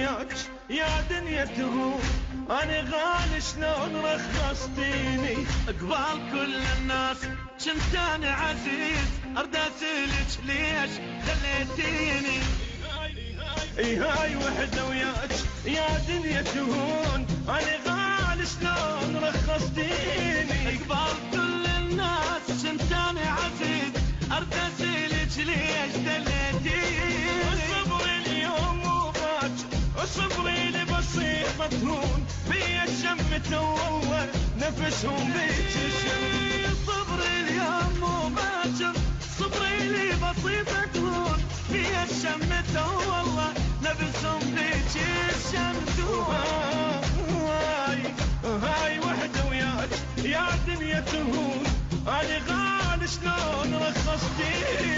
وياك يا دنيا تهون، انا غالي شلون رخصتيني قبال كل الناس كنت انا عزيز، ارد اسالك ليش خليتيني. هاي وحدة وياك يا دنيا تهون، انا غالي شلون رخصتيني قبال كل الناس كنت انا عزيز، ارد اسالك ليش دليتيني. الصبر اليوم مو باكر، صبري لي بسيطة تهون، بيا الشمة والله نفسهم بيك الشم. صبري اليوم مو باكر، صبري لي بسيطة تهون، بيا الشمة والله نفسهم بيك الشم. هاي وحدة وياك يا دنيا تهون، انا غالي شلون رخصتيني.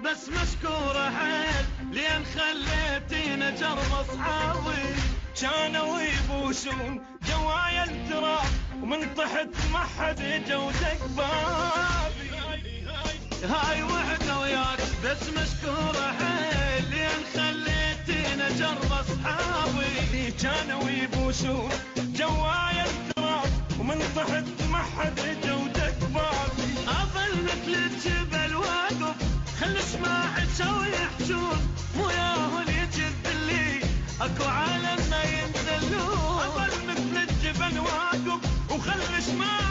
بس مشكورة حيل لين خليتينا جرب اصحابي، كانوا يبوسون جوايا التراب ومن تحت ما حد جودك بابي. هاي وحدة وياك بس مشكورة حيل لين خليتينا جرب اصحابي، كانوا يبوسون جوايا التراب ومن تحت ما حد جودك بابي. اظل مثل الجبل واقف خل اسمع ويحجون، مو ياهل يجذب اللي اكو عالم ما ينزلون. اظل مثل الجبل واقف وخل اسمع